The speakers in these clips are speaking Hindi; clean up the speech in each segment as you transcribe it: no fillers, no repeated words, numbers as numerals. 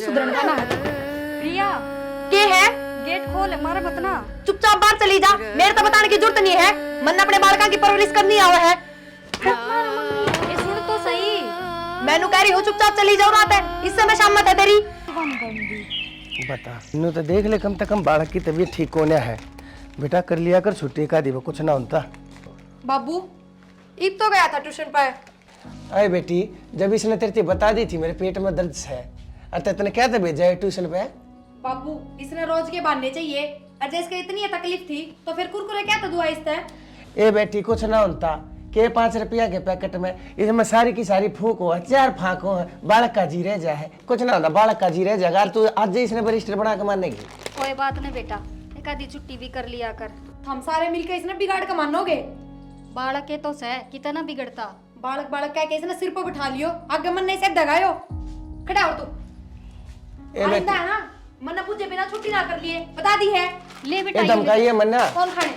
सुधरन का ना है। प्रिया के है? गेट खोल, मारे मत ना। चुपचाप बाहर चली जा, मेरे तो बताने की जरूरत नहीं है। मन अपने बालका की परवरिश करनी आवा है। ये सुन तो सही। मैनू कह रही हूँ चुपचाप चली जाओ, रात है इस समय शाम मत है तेरी। बता इन्हों तो देख ले, कम से कम बालक की तबीयत ठीक होने है। बेटा कर लिया कर छुट्टी का दी, कुछ ना होता। बाबू ईब तो गया था ट्यूशन पर। अरे बेटी, जब इसने तेरे से बता दी थी मेरे पेट में दर्द है, अरे तने क्या था भेजा है ट्यूशन पे? बाबू इसने रोज के बहाने चाहिए, और जैसे इतनी तकलीफ थी तो फिर कुरकुरे क्या दुआ इससे। ए बेटी कुछ ना होता के 5 रुपया के पैकेट में इसमें सारी की सारी फूक हो, 4 फाक हो, बालक का जी रह जा है, कुछ ना होता, बालक का जी रह जाएगा। तू आज ही इसने बरिस्टर बना के मानेगी। कोई बात नहीं बेटा, एक आधी छुट्टी भी कर लिया कर। हम सारे मिलकर इसने बिगाड़ के मानोगे। बालक के तो सह कितना बिगड़ता। बालक बालक कह के इसने सिर पर बिठा लियो, आगे मन नहीं से दगायो। खड़ा हो तू। आइंदा है ना, मन पूछे बिना छुट्टी ना कर लिए, बता दी है। ले बेटा ये धमकाइए मन्ना। कौन खाने?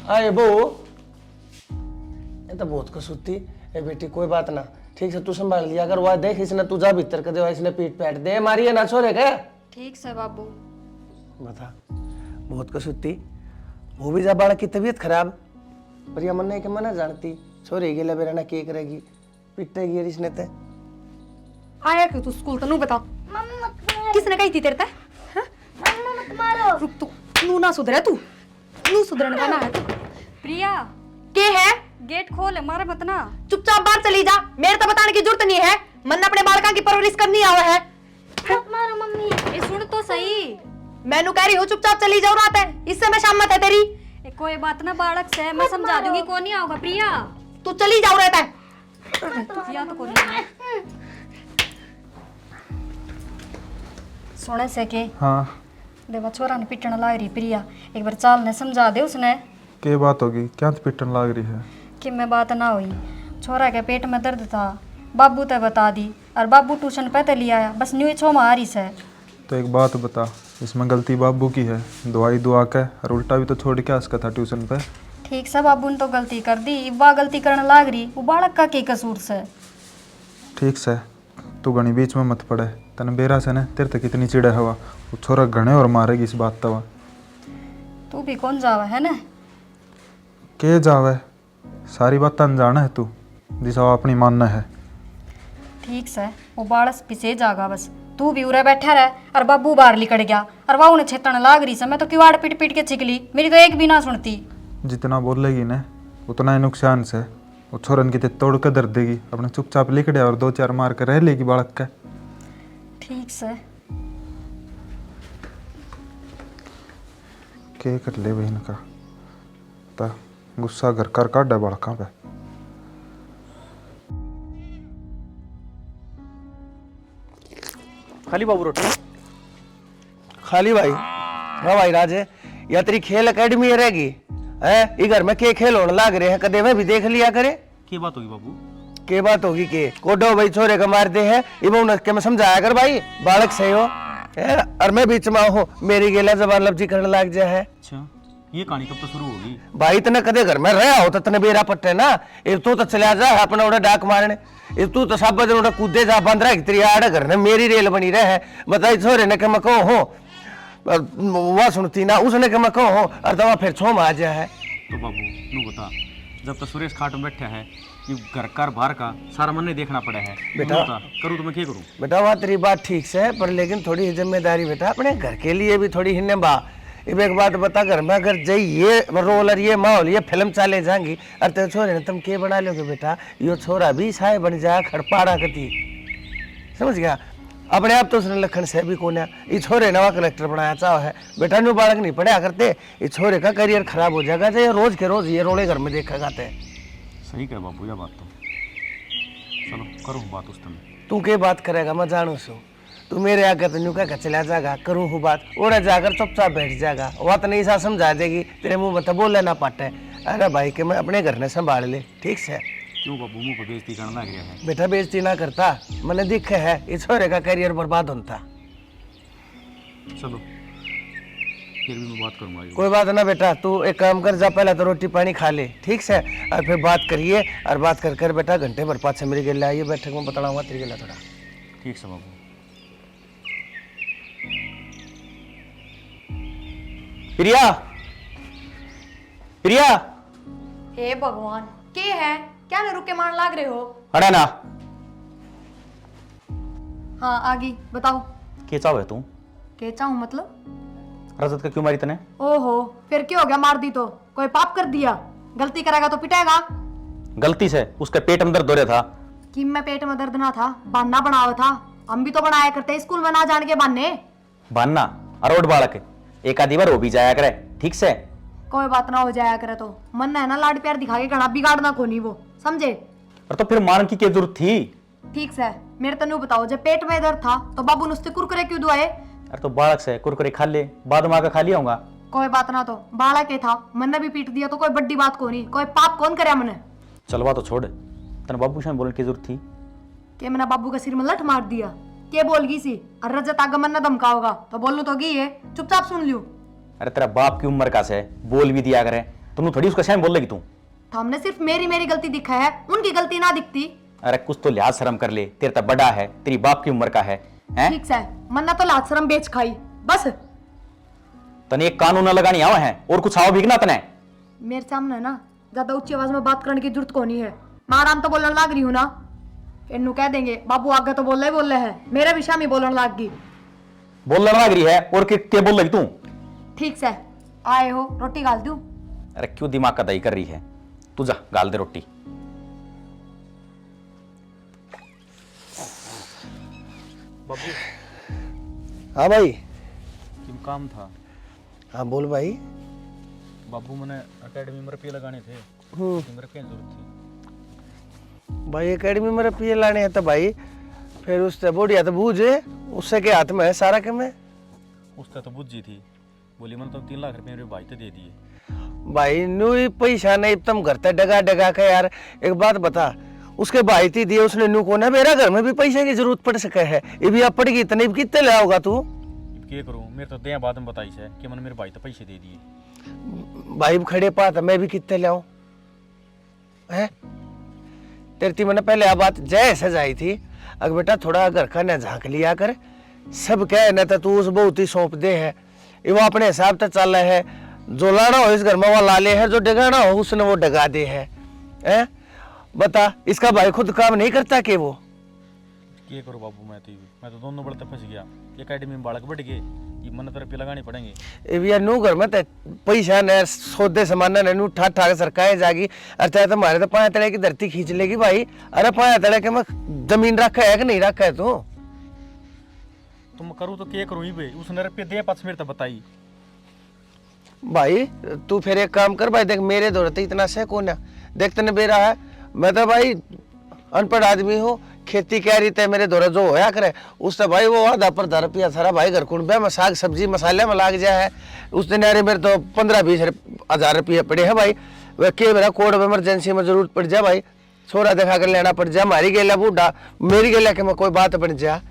अरे बो ये तो बहुत कसूती। ए बेटी कोई बात ना, ठीक से तू संभाल लिया अगर वह देख इसने तुझा भीतर कर दे, इसने पीट पैट दे मारी है ना छोरे के। ठीक से बाबू। बता बहुत कसूती वो भी जा बालक की तबीयत खराब, पर यह मन नहीं कि मना जानती छोरे के लिए ना के करेगी, पिटेगी इसने ते। आया क्यों तू स्कूल? तनु बता किसने कही थी तेरे ते? रुक तू ना सुधरे, तू सुधरन का ना है। प्रिया के है? गेट खोल, मारे मत ना। चुपचाप बाहर चली जा, मेरे तो बताने की जरूरत नहीं है। मन अपने बालका की परवरिश करनी आवा है। मारो मम्मी। ये सुन तो सही। मैनू कह रही हूँ चुपचाप चली जाओ, रात है इस समय शाम मत है तेरी। कोई बात ना, बालक से मैं समझा दूंगी, कौन नहीं आओगा। प्रिया तू चली जाओ, रहता है। या तो कौन नहीं। सुने से के हाँ देवा छोरा ने पिटने लाग रही। प्रिया एक बार चाल ने समझा दे उसने। क्या बात होगी, क्या पिटन लाग रही है? कि मैं बात ना हुई, छोरा के पेट में दर्द था, बाबू ते बता दी और बाबू ट्यूशन पे ते लिया आया, बस न्यू छो मारी से। तो एक बात बता, इसमें गलती बाबू की है, दवाई दुआ के और उल्टा भी तो छोड़ के आसका था ट्यूशन पे। ठीक से बाबू ने तो गलती कर दी, वाह गलती करने लाग रही, वो बालक का की कसूर से। ठीक से तू घनी बीच में मत पड़े, तने बेरा से न तेरे तक कितनी चिड़े हवा, वो छोरा घने और मारेगी इस बात तवा। तू भी कौन जावा है ना? के जावे, सारी बात अनजान है तू, जिसा अपनी मानना है। ठीक से वो बालक पीछे जागा, बस तू भी उरे बैठा रह और बाबू बाहर लिकड़ गया और वाह उन्हें छेतन लाग रही से। मैं तो किवाड़ पीट पीट के छिकली, मेरी तो एक भी ना सुनती। जितना बोलेगी न उतना ही नुकसान से, वो छोरन की तोड़ के दर्द देगी, अपने चुपचाप लिकड़े और 2-4 मार कर रह लेगी बालक का। ठीक से के कर ले बहन का ता गुस्सा घर कर काट बालका पे। खाली बाबू रोटी खाली भाई। हाँ भाई राजे, या तेरी खेल अकेडमी रहेगी है, ये घर में के खेल होने लाग रहे हैं, कदे में भी देख लिया करे। की बात होगी बाबू? के बात होगी के कोडो भाई छोरे का मार दे है, ये के मैं समझाया कर भाई, बालक सही हो है, और मैं बीच में हो मेरी गेला जबान लफ्जी करने लग जाए है। अच्छा ये कहानी कब तो शुरू होगी? भाई तने कदे घर में रहा हो तो तने बेरा पट्टे ना, एक तो चला जा अपना उड़ा डाक मारने, एक तू तो सब बदल उड़ा कूदे जा बंद रहा तेरी आड़ घर ने मेरी रेल बनी रहे। बताई छोरे ने के मैं कहो हो वह सुनती ना, उसने के मैं कहो हो और दवा फिर छो आ जा है। तो बाबू नू बता, जब तक सुरेश खाट में बैठा है, ये घर कार बाहर का सारा मन नहीं देखना पड़ा है बेटा। करूँ तो मैं क्या करूँ? बेटा वह तेरी बात ठीक से है, पर लेकिन थोड़ी जिम्मेदारी बेटा अपने घर के लिए भी थोड़ी हिन्ने बा। अब एक बात बता, घर में अगर जय ये रोल और ये माहौल ये फिल्म चाले जाएंगी और तेरे छोरे ने तुम के बना लोगे बेटा, यो छोरा भी साय बन जाए खड़पाड़ा कती, समझ गया? अपने आप तो उसने लखन से भी कोने ये छोरे नवा कलेक्टर बनाया चाहो है बेटा, न्यू बालक नहीं पढ़ा करते, ये छोरे का करियर खराब हो जाएगा, ये रोज के रोज ये रोले घर में देखा जाते हैं। सही कह बाबू यह बात तो, चलो करूँ बात उस समय। तू के बात करेगा मैं जानू सू, तू मेरे आगे तो न्यू क्या चला जाएगा, करूँ हूँ बात ओढ़े जाकर चुपचाप बैठ जाएगा, वह तो नहीं सा समझा देगी, तेरे मुंह में तो बोल लेना पाटे। अरे भाई के मैं अपने घर ने संभाल ले, ठीक से? क्यों बाबू मुंह पर बेइज्जती करने लग गया है? बेटा बेइज्जती ना करता, मैंने दिखे है इस छोरे का करियर बर्बाद होता। चलो फिर भी मैं बात करूँगा। कोई बात ना बेटा, तू एक काम कर, जा पहले तो रोटी पानी खा ले, ठीक से? और फिर बात करिए, और बात कर कर बेटा घंटे भर पाँच से मेरी गेला आइए बैठक में बताऊंगा तेरी गेला थोड़ा। ठीक है बाबू। प्रिया, प्रिया, हे भगवान, के है क्या न रुके मान लाग रहे हो? अरे ना, हाँ आगे बताओ। के चाव है तू? के चाहूं मतलब? रजत का क्यों मारी तने? ओहो, फिर क्या हो गया? मार दी तो कोई पाप कर दिया? गलती करेगा तो पिटाएगा। गलती से उसके पेट में दर्द हो रहा था। कि मैं पेट में दर्द ना था, बहाना बनावा था। हम भी तो बनाया करते स्कूल में ना जाने के बहाने। बान्ना अरोड बालक, एक आधी बार हो भी जाया करे ठीक से। कोई बात ना हो जाया करे तो मन है ना, लाड प्यार दिखा के गणा बिगाड़ना को नहीं, वो समझे? और तो फिर मान की क्या जरूरत थी? ठीक से मेरे तो नहीं बताओ, जब पेट में दर्द था तो बाबू ने उससे कुरकुरे क्यों दुआए? अरे तो बालक से कुरकुरे खा ले, बाद में आकर खा लिया होगा। कोई बात ना, तो बाला के था, मन ने भी पीट दिया तो कोई बड़ी बात को नहीं, कोई पाप कौन करे मने? चलवा तो छोड़, तने बाबू से बोलने की जरूरत थी? के मैंने बाबू का सिर में लठ मार दिया? के बोल गई सी? और रजत आगमन ने धमकाओगा तो बोलूं तो गई है, चुपचाप सुन लियो। अरे तेरा बाप की उम्र का से बोल भी दिया करे, तुम थोड़ी उसका सहन बोल लेगी तू? तो हमने सिर्फ मेरी मेरी गलती दिखा है, उनकी गलती ना दिखती। अरे कुछ तो लिहाज शर्म कर ले, तेरे तो बड़ा है, तेरी बाप की उम्र का है, हैं? ठीक से मन्ना तो लाज शर्म बेच खाई बस। तने एक कानून न लगानी आवा है और कुछ आओ भीगना तने। मेरे सामने ना ज्यादा ऊंची आवाज में बात करने की जरूरत को नहीं है। मैं आराम तो बोलने लाग रही हूँ ना, इन्नू कह देंगे बाबू आगे तो बोल रहे है, मेरे भी शामी बोलने लाग गई। बोलने लग रही है और क्या बोल लगी तू? ठीक से आए हो, रोटी गाल दूं? अरे क्यों दिमाग का दही कर रही है? तू जा गाल दे रोटी। बाबू। हाँ भाई। किम काम था? हाँ बोल भाई। बाबू मैंने एकेडमी में रुपये लगाने थे, रुपये जरूरत थी भाई। एकेडमी में रुपये लाने हैं तो भाई फिर उससे बोलिया तो बूझे, उससे के हाथ में है सारा के में। उसका तो बुझी थी, बोली मैंने तो 3 लाख रुपए मेरे भाई तो दे दिए। भाई नू ही पैसा नहीं तुम करते डगा डगा के यार। एक बात बता, उसके भाई थी दिए उसने नू को ना, मेरा घर में भी पैसे की जरूरत पड़ सके है, ये भी अब पड़गी इतने कितने ले आओगा तू? क्या करूं, मेरे तो दे बाद में बताई है कि मैंने मेरे भाई तो पैसे दे दिए। भाई खड़े पात मैं भी कितने ले आऊं है? तेरी मैंने पहले आ बात जय सजाई थी, अगर बेटा थोड़ा घर का न झांक लिया कर, सब कहे न तो तू उस बहुत ही सौंप दे है, वो अपने हिसाब से चल रहा है। जो लाना हो इस घर में वो लाले है, जो डगाना हो उसने वो डगा दे है। बता, इसका भाई खुद काम नहीं करता कि वो? क्या करूं बाबू, मैं तो दोनों बड़े फंस गया। एकेडमी में बालक बढ़ गए, ये मन तो रुपये लगाने पड़ेंगे। ए भैया नू घर में ते पैसा न सौदे सामान न नू ठा ठा सरकाए जागी, अरे तुम्हारे तो 5 तड़े की धरती खींच लेगी भाई। अरे 5 तड़े के मैं जमीन रखा है कि नहीं रखा है तू? तुम करूँ तो क्या करूँ, ही उसने रुपये दे पास मेरे तो बताई। भाई तू फिर एक काम कर भाई, देख मेरे दौर तो इतना से कौन है, देख तने बेरा है, मैं तो भाई अनपढ़ आदमी हूँ, खेती कह रही थे मेरे दौरे जो होया करे उससे भाई वो आधा पर 10 रुपया सारा भाई घर कुंबे में साग सब्जी मसाले में लाग जाए है। उस दिन यार मेरे तो 15-20 हज़ार रुपये पड़े हैं भाई। वह के मेरा कोड में इमरजेंसी में जरूरत पड़ जाए भाई, छोरा दिखा कर लेना पड़ जाए, हमारी गेला बूढ़ा मेरी गेला के मैं कोई बात बन जा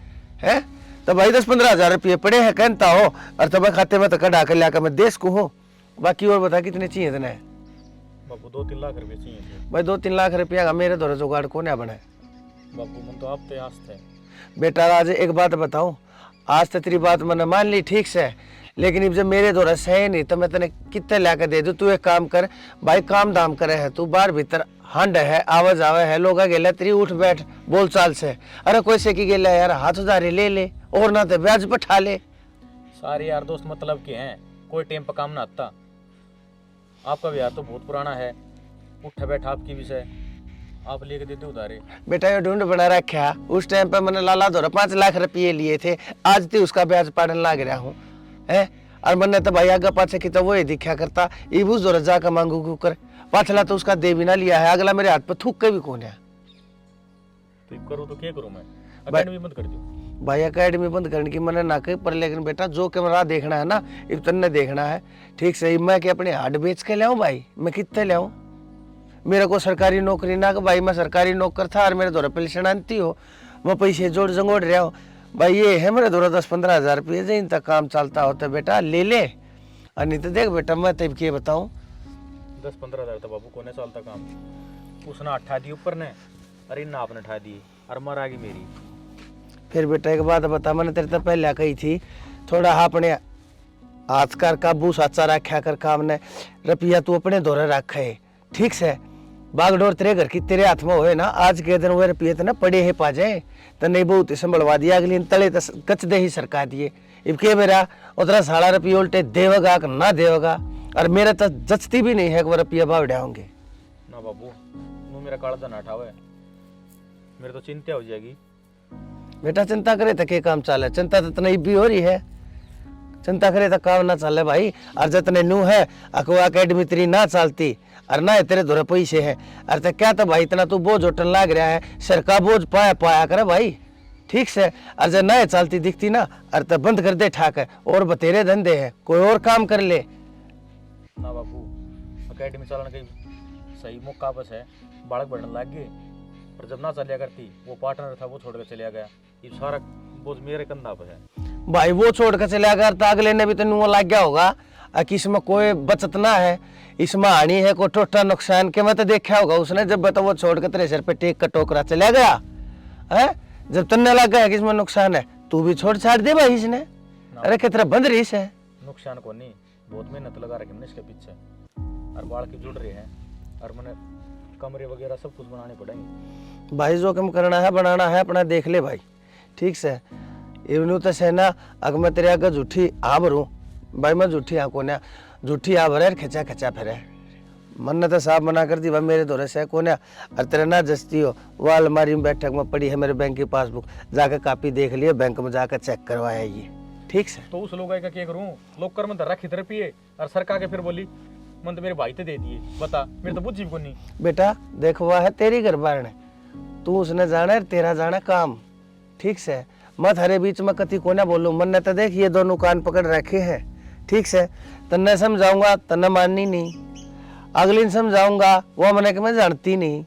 है तो भाई 10-15 हज़ार रुपये पड़े हैं कहता हो, और तब खाते में तो कढ़ा कर लिया मैं देश को हूँ। बाकी और बता कितने चाहिए इतने? बाबू 2-3 लाख रुपये चाहिए थे। भाई 2-3 लाख रुपया का मेरे दौरे जुगाड़ को ना बने बाबू मन तो आप तो आस थे। बेटा आज एक बात बताऊं, आज तो तेरी बात मैंने मान ली ठीक से, लेकिन अब जब मेरे दौरा सही नहीं तो मैं तेने कितने ला कर दे दूं। तू एक काम कर भाई, काम दाम करे है तू, बाहर भीतर हंड है, आवाज आवे है, लोग गेला तेरी उठ बैठ बोल चाल से। अरे कोई से की गेला यार, हाथ उधारे ले ले और ना तो ब्याज बैठा ले। सारे यार दोस्त मतलब के हैं, कोई टाइम पर काम ना आता। आपका ब्याह तो बहुत पुराना है, उठ बैठ आपकी विषय आप लेके देते उधारे। बेटा ये ढूंढ बना रखा, उस टाइम पे मैंने लाला दौरा 5 लाख रुपये लिए थे, आज तो उसका ब्याज पाड़ने लग रहा हूँ है। और मैंने तो भाई आगे पाछे की तो वो ही दिखा करता, इबू जोर जाकर मांगू क्यों कर, पाछला तो उसका दे भी ना लिया है, अगला मेरे हाथ पर थूक के भी कौन है। तो करूँ तो क्या करूँ मैं? एकेडमी बंद कर दूँ? भाई एकेडमी बंद करने की मैंने ना कही पर, लेकिन बेटा जो कैमरा देखना है ना इतने देखना है ठीक से। मैं क्या अपने हार्ड बेच के लाऊं भाई, मैं कितने लाऊं? मेरे को सरकारी नौकरी ना कि भाई मैं सरकारी नौकर था और मेरे द्वारा पेंशन आती हो, मैं पैसे जोड़ जंगोड़ रहा हूँ भाई। ये है मेरे द्वारा 10-15 हज़ार रुपये जिन तक काम चलता होता बेटा ले ले, और नहीं तो देख बेटा मैं तब क्या बताऊँ। 10-15 हज़ार तो बाबू को नहीं चलता काम, उसने अठा दी ऊपर ने, अरे ना आपने उठा दी और मर आ गई मेरी। फिर बेटा एक बात बता, मैंने तेरे तो पहले कही थी थोड़ा अपने आजकार काबू साचा रखा कर काम ने रुपया तू अपने दौरे रखे है, ठीक से बागडोर तेरे घर की तेरे हाथ में होए ना, आज के दिन वो रुपये तो ना पड़े है पा जाए तो नहीं बहुत ही संभलवा दिया, अगली तले तो कच दे ही सरका दिए। इब के मेरा उतरा सारा रुपये उल्टे देवगा कि ना देवगा, और मेरे तो जचती भी नहीं है कि वो रुपया भाव डाऊंगे ना बाबू, नू मेरा काला ना उठावे, मेरे तो चिंता हो जाएगी। बेटा चिंता करे तो के काम चाले, चिंता तो इतनी भी हो रही है, चिंता करे तो काम ना चले भाई। और जितने नू है अकवा अकेडमी तेरी ना चलती और ना तेरे धोरे पैसे है, अरे तो क्या तो भाई इतना तू बोझ उठन लाग रहा है, सर का बोझ पाया पाया करे भाई, ठीक से। और जब ना चलती दिखती ना अरे तो बंद कर दे ठाक है, और बतेरे धंधे है, कोई और काम कर ले ना बाबू। अकेडमी चलाने का सही मौका बस है, बालक बढ़ने लग गए, पर जब ना चलिया करती वो पार्टनर था वो छोड़ कर चलिया गया, ये सारा बोझ मेरे कंधा पर है भाई। वो छोड़ कर चलिया कर तो अगले ने भी तो नुआ लग गया होगा कि इसमें कोई बचत ना है, इसमें हानि है, कोई टोटा नुकसान के मैं तो देखा होगा उसने, जब बता वो छोड़ कर तेरे सिर पे टेक का टोकरा चला गया है, जब तन्ने लग गया कि इसमें नुकसान है तू भी छोड़ छाड़ दे भाई इसने। अरे कितना बंद रही है, नुकसान को नहीं, बहुत मेहनत लगा रखी मैंने इसके पीछे, और बाल की जुड़ रहे हैं, और मैंने कमरे वगैरह सब कुछ बनाने पड़ेंगे भाई। जो कम करना है बनाना है अपना देख ले भाई, ठीक से। इवनू तो से ना अगर मैं तेरे आगे झूठी आ भरूँ भाई, मैं झूठी आ को ना झूठी आ भरे खिंचा खिंचा फिर मन ने तो साफ मना कर दी भाई, मेरे दौरे से को ना। और तेरे ना जस्ती हो वो अलमारी में बैठक में पड़ी है मेरे बैंक की पासबुक, जाकर कापी देख लिए, बैंक में जाकर चेक करवाया ये, ठीक से। तो उस लोग का क्या करूँ, लोग कर में रखी तरह पिए और सरकार के फिर बोली मन तो मेरे भाई तो दे दिए, बता मेरे तो बुझी को नहीं। बेटा देख हुआ है तेरी घर बार ने, तू उसने जाना है तेरा जाना काम, ठीक से। मत हरे बीच में कति को ना बोलूं, मन ने तो देख ये दोनों कान पकड़ रखे हैं, ठीक से। तन्ने समझाऊंगा तन्ने माननी नहीं, अगली ने समझाऊंगा वो मैंने कि मैं जानती नहीं।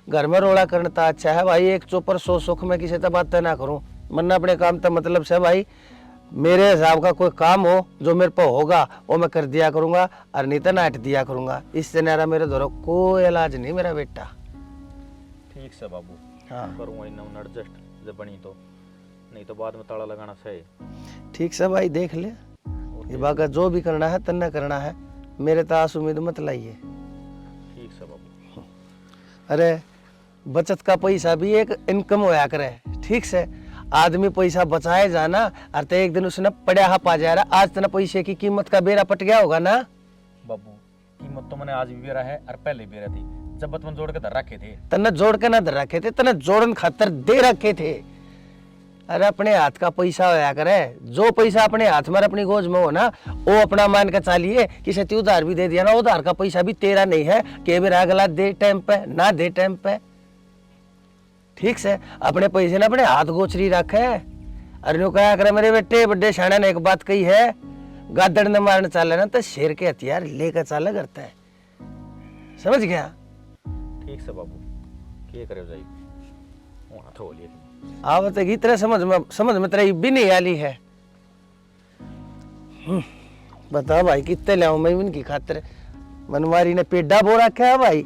घर में रोड़ा करना तो अच्छा है भाई, एक चौपर सो सुख में किसी से बात ना करूं, मन अपने काम तो मतलब से भाई। मेरे हिसाब का कोई काम हो जो मेरे पर होगा वो मैं कर दिया करूंगा, और नहीं तो नाट दिया करूंगा, इससे नारा मेरे द्वारा कोई इलाज नहीं मेरा बेटा। ठीक से बाबू, हाँ करूँगा इन एडजस्ट जब बनी तो, नहीं तो बाद में ताला लगाना सही। ठीक से भाई देख ले, ये बाका जो भी करना है तन्ना करना है, मेरे तो आस उम्मीद मत लाइए। ठीक से बाबू। अरे बचत का पैसा भी एक इनकम होया करे, ठीक से। आदमी पैसा बचाए जाना, और तो एक दिन उसने पड़ा हा पा जा रहा, आज तना पैसे की कीमत का बेरा पट गया होगा ना बाबू। कीमत तो मैंने आज भी बेरा है और पहले भी बेरा थी, जब बचपन जोड़ के धर रखे थे। तन्ने जोड़ के ना धर रखे थे, तन्ने जोड़न खातर दे रखे थे। अरे अपने हाथ का पैसा होया करे, जो पैसा अपने हाथ में अपनी गोज में हो ना वो अपना मान के चालिए। किसी से उधार भी दे दिया ना, उधार का पैसा भी तेरा नहीं है कि मेरा अगला दे टाइम पे ना दे टाइम पे, ठीक से। अपने पैसे ना अपने हाथ गोचरी रखे। अरे नो कहा करे मेरे बेटे बड़े शाणे ने एक बात कही है, गादड़ ने मारने चाले ना तो शेर के हथियार लेकर चाला करता है, समझ गया। ठीक से बाबू, क्या करे जाई वहां तो बोलिए आवत की तरह समझ में तेरा भी नहीं आली है। बता भाई कितने लाऊं मैं इनकी खातिर। मनवारी ने पेडा बो रखा है भाई,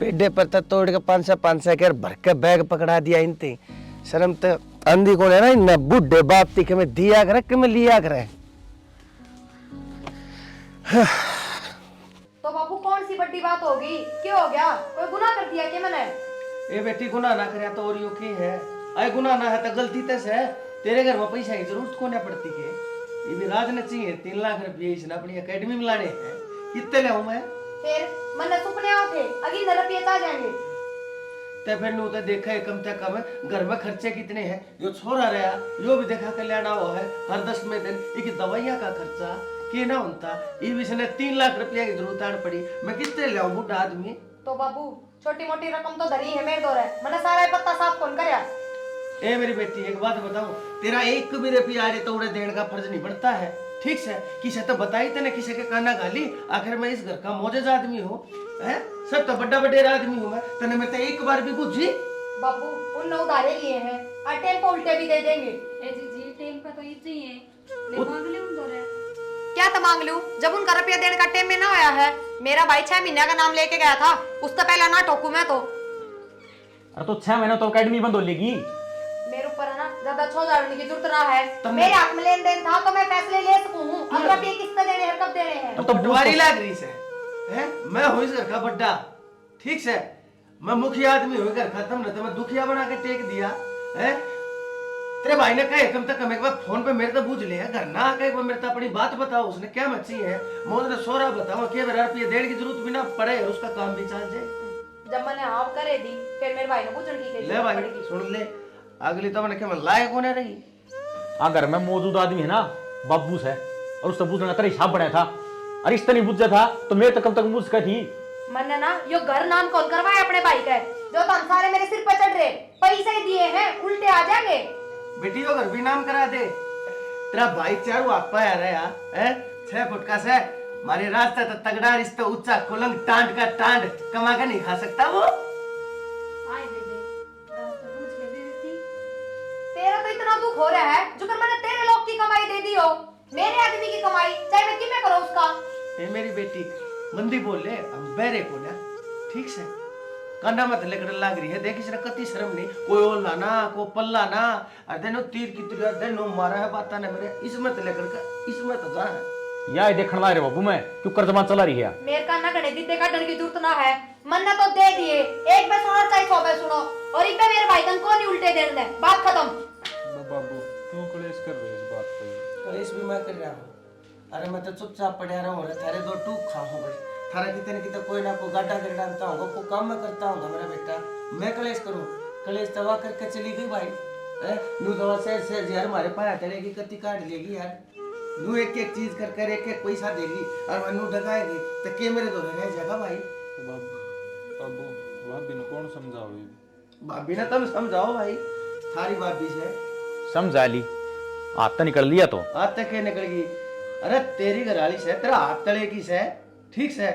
पेडे पर तो तोड़ के 500 के भर के बैग पकड़ा दिया इनते। शर्म तो अंधी को है ना, इनमें बुढ़े बाप ती के में दिया करे कि मैं लिया करे। तो बाबू कौन सी बड़ी बात होगी, क्या हो गया, कोई गुनाह कर दिया क्या मैंने? ए बेटी गुनाह ना करे तो और यो की है, अरे गुनाह ना है तो गलती तस है। तेरे घर में पैसा की जरूरत को ना पड़ती के, ये भी राज ने चाहिए 3 लाख रुपये इसने अपनी एकेडमी में लाने हैं, कितने लाऊं मैं? फिर मन सुपने आओ थे अगी न रुपये आ जाएंगे। ते फिर नु तो देखा है कम से कम घर में खर्चे कितने हैं, यो छोरा रहा यो भी देखा कर लेना हुआ है हर 10 में दिन एक दवाइयां का खर्चा के ना होता, ये भी इसने 3 लाख रुपया की जरूरत आड़ पड़ी, मैं कितने लाऊं बुढ़ा आदमी? तो बाबू छोटी मोटी रकम तो धरी है मेरे दौरे, मैंने सारा पत्ता साफ कौन करया? ए मेरी बेटी एक बात बताऊं, तेरा एक भी रुपया आ रहे तो उन्हें देने का फर्ज नहीं बनता है, ठीक से। किसे तो बताई तेने किसे के काना गाली, आखिर मैं इस घर का मौजूद आदमी हूँ, है सब तो बड़ा बड़ेरा आदमी हूँ मैं, तेने मैं तो एक बार भी बुझी? बाबू उन उधारे लिए हैं और टेम्पो उल्टे भी दे देंगे। ए जी टेम्पो तो ये चाहिए, ले मांग ले उन दौरे। क्या तो मांग लूं, जब उनका रुपया देने का टाइम में ना आया है। मेरा भाई 6 महीने का नाम लेके गया था, उससे पहले ना ठोकू मैं तो। अरे तो 6 महीने तो अकेडमी बंद हो लेगी। मेरे ऊपर है ना ज्यादा 6000 की जरूरत रहा है, मेरे हाथ में लेन देन था तो मैं फैसले ले सकूं। रुपये किस्त देने हैं, कब देने हैं? तो पटवारी लाग रही से हैं? मैं हूँ इस घर का बड्डा, ठीक से? मैं मुखिया आदमी हूँ घर का, तुमने तो मैं दुखिया बना के टेक दिया है। तेरे भाई ने कहे कम तक कम एक बार फोन पे मेरे तो पूछ ले घर ना आके एक बार मेरे तो अपनी बात बताओ, उसने क्या मच्छी है मोद ने सोरा बताओ के रुपये देने की जरूरत भी ना पड़े, उसका काम भी चल जाए। जब मैंने हाँ करे दी फिर मेरे भाई ने पूछने की ले भाई सुन ले, अगली तो मैंने क्या मैं लायक होने रही। अगर मैं मौजूद आदमी है ना बाबू से, और उससे पूछना तेरा हिसाब बनाया था, अरे इस तरह नहीं पूछा था तो मैं तो कब तक पूछ का थी। मैंने ना यो घर नाम कौन करवाया अपने भाई का, जो तुम सारे मेरे सिर पर चढ़ रहे, पैसे दिए हैं उल्टे आ जाएंगे। बेटी वो घर भी नाम करा दे, तेरा भाई चारू आप पाया रहा है 6 फुट का से, मारे रास्ता तो तगड़ा रिश्ता ऊंचा कुलंग टांड का टांड कमा के नहीं खा सकता वो। आए दे रास्ता पूछ के दे देती। तेरा तो इतना दुख हो रहा है जो कर मैंने तेरे लोग की कमाई दे दी हो, मेरे आदमी की कमाई चाहे मैं किमें करूं उसका। ए मेरी बेटी मंदी बोल ले, हम बेरे को ना ठीक से कांडा मत लेकर लाग रही है, देख इसने कति शर्म नहीं, कोई ओला ना को पल्ला ना, अरे नो तीर की तुरिया दे नो मारा है बाता ने मेरे इसमें तो लेकर का इसमें तो जा है या देखने ला रे बाबू मैं क्यों कर जमा चला रही है। मेरे का ना गणे दीदे का डर की जरूरत ना है, मन्ना तो दे दिए, एक बार सुनो चाहे 100 बार सुनो, और एक बार मेरे भाई तन को नहीं उल्टे देने दे, बात खत्म। बाबू क्यों कलेश कर रहे हो इस बात पे? कलेश भी मैं कर रहा हूँ, अरे मैं तो चुपचाप पड़ा रहा हूँ, थारे 2 टूक खाऊं बस, थारा कितने कितने कोई ना कोई गाड्डा कर डालता हूँ, को काम मैं करता हूँ मेरा बेटा, मैं कलेश करूँ? कलेश दवा करके चली गई भाई, नू दवा से यार हमारे पाया चलेगी कति काट लेगी यार, नू एक एक चीज कर कर एक एक पैसा देगी और मैं नू डगाएगी तो के मेरे दो रह जाएगा भाई। तो बाबू भाभी ने कौन समझाओ? भाभी ने तुम समझाओ भाई, थारी भाभी से समझा ली, हाथ तो निकल लिया तो हाथ तक के निकल गई, अरे तेरी घराली से तेरा हाथ तले की से ठीक से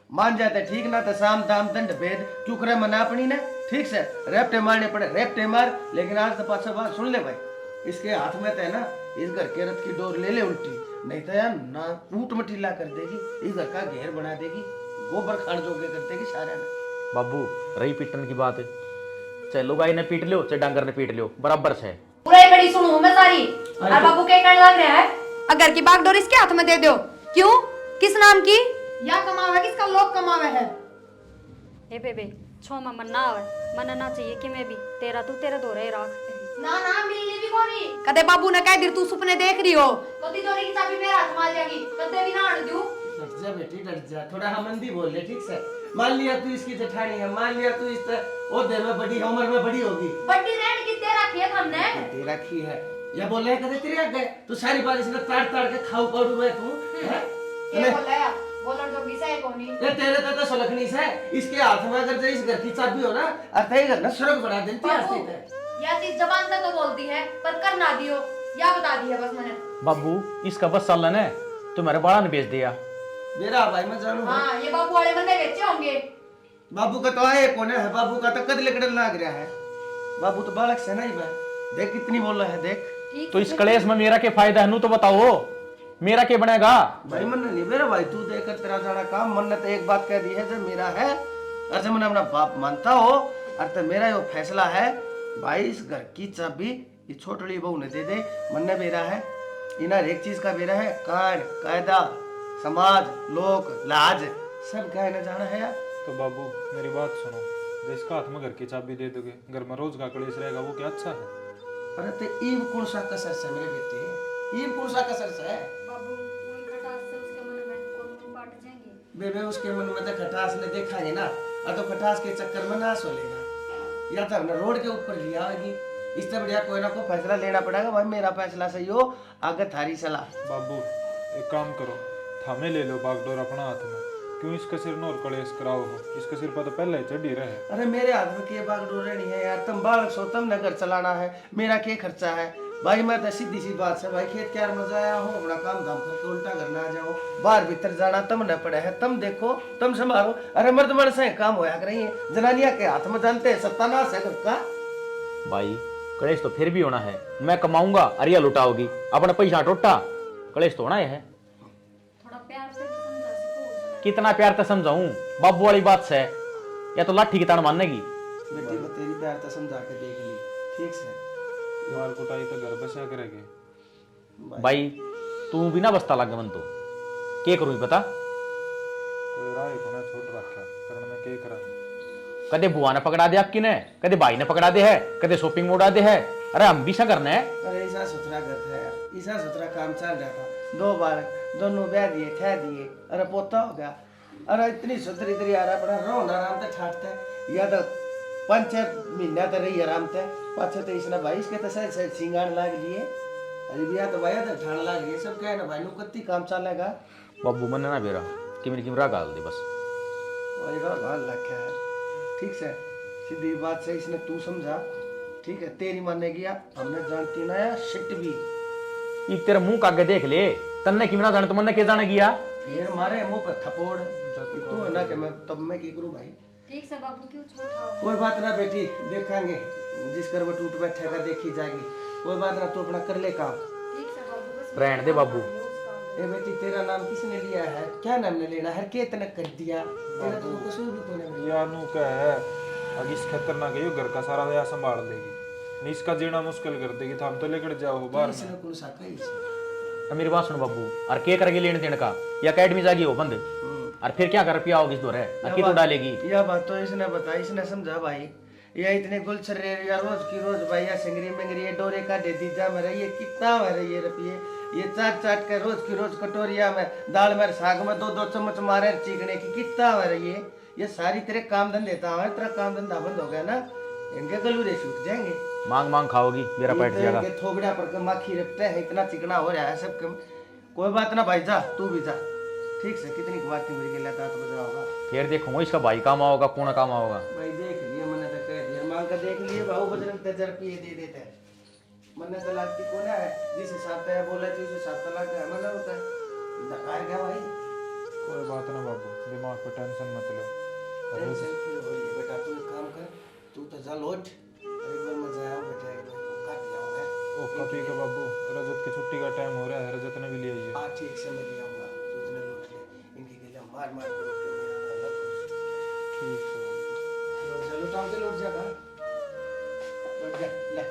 मान जाते ठीक ना तो साम दाम दंड भेद क्यों करे मना अपनी ने ठीक से रेपटे मारने पड़े रेपटे मार, लेकिन आज तो पाछा बात सुन ले भाई, इसके हाथ में तो है ना इस घर के रथ की डोर ले ले उल्टी, नहीं तो यार ना ऊट मटीला कर देगी, इस घर का घेर बना देगी, गोबर खान जोगे कर देगी सारे ने। बाबू रही पीटन की बात है, चाहे लोग आई ने पीट लो चाहे डांगर ने पीट लो बराबर से। बुराई बड़ी सुनू मैं सारी, और बाबू के कहने लग रहा है अगर की बागडोर इसके हाथ में दे दो, क्यों किस नाम की या कमावे किसका लोग कमावे है। ए बेबे छो में मन ना आवे, मन ना चाहिए कि मैं भी तेरा तू तेरे दो रहे राख ना ना मिलनी भी कोनी, कदे बाबू ने कह दिर तू सपने देख रही हो, कदी चोरी की चाबी मेरे हाथ में आ जाएगी, कदे भी ना आने दूं। डट जा बेटी डट जा, थोड़ा हमंदी बोल ले ठीक से, मान लिया तू इसकी जेठानी है, मान लिया तू इस ओहदे में बड़ी उम्र में बड़ी होगी, बड़ी रेड की तेरा खेत हमने ते रखी है या बोले कदे तेरे आगे तू सारी बात इसने ताड़ ताड़ के खाऊ पड़ू मैं तू है ये बोला बोलन जो विषय कोनी ये तेरे तो सलखनी से इसके हाथ में अगर इस घर की चाबी हो ना अतः घर ना स्वर्ग बना देती है। या चीज जबान से तो बोलती है पर कर ना दियो या बता दिया बस मैंने। बाबू इसका बस सालन है तुम्हारे बाड़ा ने बेच दिया। मेरा भाई मैं जानू हाँ ये बाबू वाले बंदे बेचे होंगे। बाबू का तो आए कौन है, बाबू का तो कद लेकर लाग रहा है, बाबू तो बालक से नहीं भाई, देख कितनी बोल रहा है देख। तो इस कलेश में मेरा क्या फायदा है नू तो बताओ, मेरा क्या बनेगा? भाई मन नहीं मेरा भाई तू देकर तेरा जाना काम, मन ने तो एक बात कह दी है जो मेरा है और जब मैंने अपना बाप मानता हो और तो मेरा यो फैसला है भाई, इस घर की चाबी ये छोटड़ी बहू ने दे दे, मन ने बेरा है इन हर एक चीज का बेरा है, कान कायदा समाज लोक लाज सब कहने जाना है यार। तो बाबू मेरी बात सुनो, जो इसका हाथ में घर की चाबी दे दोगे घर में रोज का कलेश रहेगा वो क्या अच्छा है? अरे तो ईव कौन सा कसर से मेरे बेटे, ईव कौन सा कसर से है बाबू वही खटास से उसके मन में कौन बांट जाएंगे। बेबे उसके मन में तो खटास ने देखांगे ना, और तो खटास के चक्कर में नाश हो लेगा, या तो हमने रोड के ऊपर लिया होगी, इससे बढ़िया कोई ना कोई फैसला लेना पड़ेगा। भाई मेरा फैसला सही हो आगे थारी सलाह। बाबू एक काम करो, थामे ले लो बागडोर अपना हाथ में, क्यों इसका सिर न और कलेश कराओ हो, इसका सिर पर तो पहले ही चढ़ी रहे। अरे मेरे हाथ में के बागडोर रहनी है यार, तुम बालक सो तुम नगर चलाना है, मेरा क्या खर्चा है भाई, मैं तो सीधी सी बात से भाई खेत क्या मजा आया हूँ, अपना काम धाम करके उल्टा करना आ जाओ, बाहर भीतर जाना तुम न पड़े है, तुम देखो तुम संभालो। अरे मर्द मर्द से काम होया कर रही है, जनानिया के हाथ में जानते हैं सत्यानाश है का। भाई कलेश तो फिर भी होना है, मैं कमाऊंगा अरिया लुटाओगी, अपना पैसा टोटा, कलेश तो होना है। थोड़ा प्यार से समझा सको। कितना प्यार से समझाऊं बाबू वाली बात से, या तो लाठी की ताड़ मानने की। बेटी को तेरी प्यार तो समझा के देख ली ठीक से, मार कुटाई तो घर बसा करेंगे। भाई तू भी ना बसता लग मन तो के करूँ पता कोई राह को ना छोड़ रखा कारण मैं के करा कदे बुआ ने पकड़ा दे आपकी ने कदे भाई ने पकड़ा दे है कदे शॉपिंग में उड़ा दे है अरे हम भी सा करना है अरे ऐसा सुथरा घर था यार, ऐसा सुथरा काम चल रहा था। 2 बालक दोनों ब्याह दिए थे दिए, अरे पोता हो गया। अरे इतनी सुथरी तरी आ रहा बड़ा रोन आराम से ठाटता है या तो 5-6 महीना तो रही आराम से पाछे तो इसने भाई इसके तो सर सिंगार लाग लिए अरे बिया तो भाई तो ठाण लाग लिए सब कहे ना भाई नु कत्ती काम चलेगा बाबू मन ना बेरा कि मेरी किमरा गाल दे बस वही का गाल रखा है। ठीक से सीधी बात से इसने तू समझा, ठीक है तेरी मानेगी हमने जानती ना यार शिट भी एक तेरा मुंह कागे देख ले तन्ने किमरा जाने तो मन के जाने गया फिर मारे मुंह पर थप्पड़ तू है ना कि मैं तब मैं की करूं भाई। ठीक से बाबू क्यों छोटा कोई बात ना बेटी देखेंगे जिस करवट उठ बैठेगा देखी जाएगी, कोई बात ना तू अपना कर ले काम। ठीक से बाबू बस रहने दे बाबू ए बेटी तेरा नाम किसने लिया है, क्या नाम ने लेना है, के इतना कर दिया तेरा तो कसूर भी कोई नहीं। या नु क्या है अब इस खतरनाक है यो घर का सारा या संभाल लेगी नहीं इसका जीना मुश्किल कर देगी तो हम तो लेकर जाओ बाहर इसने कौन सा कही से अब मेरी बात सुन बाबू और के करेगी लेने देने का या अकेडमी जागी हो बंद और फिर क्या कर पिया होगी इस दौर है अकी तो डालेगी यह बात तो इसने बताई, इसने समझा भाई या इतने गुलछर या रोज की रोज भाई या सिंगरी मिंगरी ये डोरे का दे दी जा मेरा ये कितना मेरे ये रुपये ये चाट चाट के रोज की रोज कटोरिया में दाल में साग में 2-2 चम्मच मारे चीकने की कितना मेरा ये सारी तेरे काम धंधे देता है तेरा काम धंधा बंद हो गया ना इनके गलूरे छूट जाएंगे मांग मांग खाओगी मेरा पेट जाएगा इनके थोबड़ा पर के माखी रखते हैं इतना चिकना हो रहा है सब कम। कोई बात ना भाई जा तू भी जा ठीक से कितनी बात की मेरी लेता तो बजा होगा फिर देखूंगा इसका भाई काम आओगा कौन काम आओगा भाई देख लिए मैंने तो कह दिया मांग का देख लिए भाऊ बजरंग तेजर पिए दे देते हैं मैंने तो लगती कौन है जिस हिसाब से बोला थी उस हिसाब से लग गया मतलब होता है नकार गया भाई। कोई बात ना बाबू दिमाग पर टेंशन मत लो टेंशन फ्री हो रही है बेटा तू एक काम कर तू तो जा लौट एक बार मैं जाया बेटा एक बार काट जाऊंगा ओ कभी का बाबू रजत की छुट्टी का टाइम हो रहा है रजत ने भी ले आइए हाँ ठीक से मैं ले आऊंगा तू इतने लौट ले इनकी गले मार मार कर के मेरा गला खुश ठीक है बाबू चलो टाइम से लौट जाएगा लौट जा ले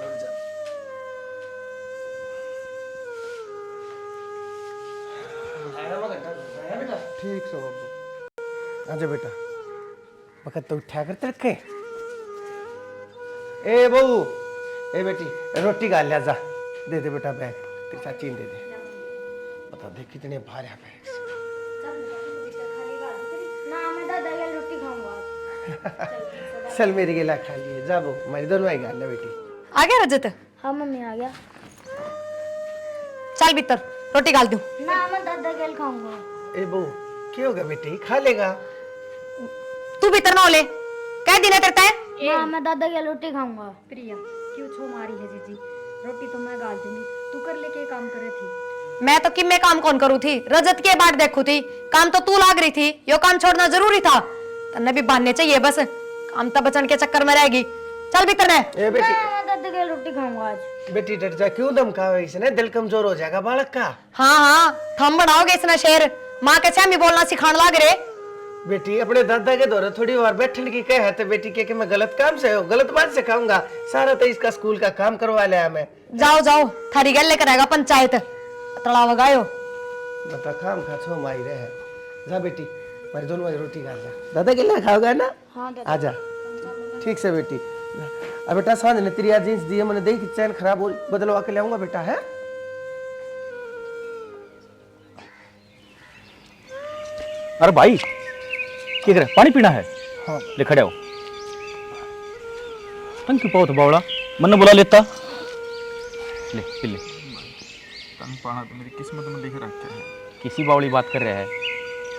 लौट जा आया मगर आया बेटा ठीक है बाबू आजा बेटा वक्त तो उठा करते रखे ए बहू ए बेटी रोटी खा लिया जा दे दे बेटा बैग तेरे साथ चीन दे दे बता दे कितने भारी है बैग ना मैं दादा ये रोटी खाऊंगा। चल मेरी गिला खा लिए जा बहू हमारी दोनों ही गाल बेटी आ गया रजत हाँ मम्मी आ गया। चल भीतर रोटी डाल दूं ना मैं दादा के खाऊंगा। ए बहू क्या होगा बेटी खा लेगा तू भीतर ना ले कह दिन करता है ना मैं दादा की रोटी खाऊंगा। प्रिया क्यों छो मारी है जीजी रोटी तो मैं गाल दूंगी तू कर ले के काम करे थी मैं तो कि मैं काम कौन करूँ थी रजत के बाट देखू थी काम तो तू लाग रही थी यो काम छोड़ना जरूरी था तन्ने भी बांधने चाहिए बस काम तो बचन के चक्कर में रहेगी चल भीतर है ए बेटी मैं दादा की रोटी खाऊंगा आज। बेटी डर जा क्यों धमकावे इसने दिल कमजोर हो जाएगा बालक का। हाँ हाँ थम बनाओगे इसने शेर माँ के सामने बोलना सिखाने लाग रहे बेटी अपने दादा के दौरे थोड़ी बार बैठने की कहे तो बेटी के मैं गलत काम से हो गलत बात से खाऊंगा सारा तो इसका स्कूल का काम करवा लिया मैं। जाओ जाओ थारी गल लेकर आएगा पंचायत तड़ाव गायो बता काम खा छो माई रहे जा बेटी मेरी दोनों वाली रोटी खा जा दादा के लिए खाओगा ना। हाँ आजा ठीक से बेटी अब बेटा सांझ ने तेरी जींस दी है मैंने देखी चैन खराब हो बदलवा के लाऊंगा बेटा है। अरे भाई क्या करे पानी पीना है हाँ ले खड़े हो तंग क्यों पाओ तो बावड़ा मन बुला लेता ले पी ले तंग पाना तो मेरी किस्मत में लिख रखा है किसी बावड़ी बात कर रहा है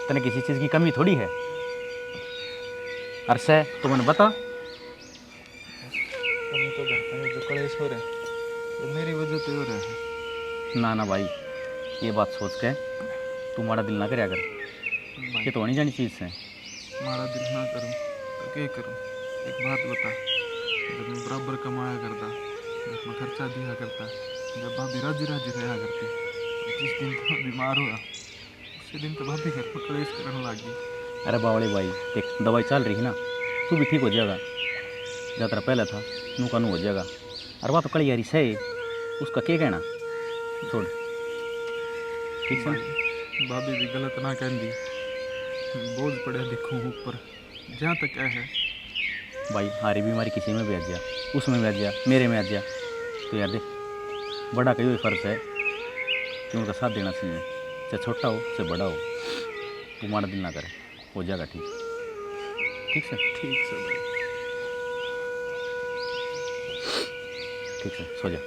तने किसी चीज़ की कमी थोड़ी है अरसे तो मैंने बता तुम्हें तो घर में जो कलेश हो रहे ये मेरी वजह से हो रहा है ना ना भाई ये बात सोच के तू हमारा दिल ना करया कर ये तो नहीं जानी चीज़ है मारा दिल ना करूं तो क्या करूं एक बात बता जब मैं बराबर कमाया करता जब मैं खर्चा दिया करता जब भाभी राजी राजी रहा करती जिस दिन तो बीमार हुआ उसी दिन तो भाभी घर पर कलेश करने लगी। अरे बावड़े भाई देख दवाई चल रही है ना तू भी ठीक हो जाएगा जहाँ तेरा पहले था नू का नू हो जाएगा अरे वह तो कड़ी यारी है, उसका क्या कहना, छोड़। ठीक है भाभी भी गलत ना कर दी, बोझ पड़े दिखूँ ऊपर, जहाँ तक क्या है भाई। हारी बीमारी किसी में भी आ जा, उसमें भी आ जा, मेरे में आ जा, तो यार देख बड़ा का यही फर्ज है कि उनका साथ देना चाहिए, चाहे छोटा हो चाहे बड़ा हो। तू मारा दिल ना करे, हो जाएगा ठीक। ठीक है ठीक से भाई। ठीक है, सो जा।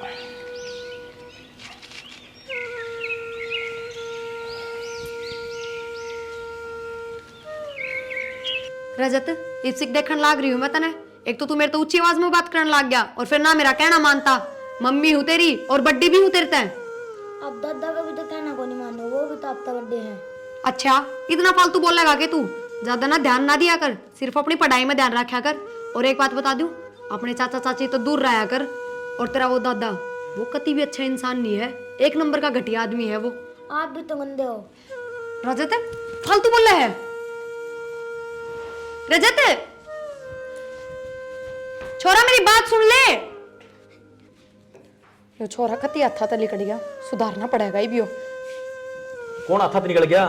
रजत लिपस्टिक देखने लाग रही हूँ मैं तने। एक तो तू मेरे तो ऊंची आवाज में बात करने लग गया और फिर ना मेरा कहना मानता। मम्मी हूँ तेरी और बड्डी भी हूँ तेरे तय। अब दादा का भी तो कहना को नहीं मानो, वो भी तो आपका बर्थडे है। अच्छा इतना फालतू बोलेगा कि तू? ज्यादा ना ध्यान ना दिया कर, सिर्फ अपनी पढ़ाई में ध्यान रखा कर। और एक बात बता दूं, अपने चाचा चाची तो दूर रहा कर। और तेरा वो दादा, वो कति भी अच्छा इंसान नहीं है, एक नंबर का घटिया आदमी है वो। आप भी तो गंदे हो। रजत फालतू बोल रहा है। रजत छोरा मेरी बात सुन ले। यो छोरा कति अच्छा था निकल गया, सुधारना पड़ेगा ही भी हो। कौन हाथ निकल गया?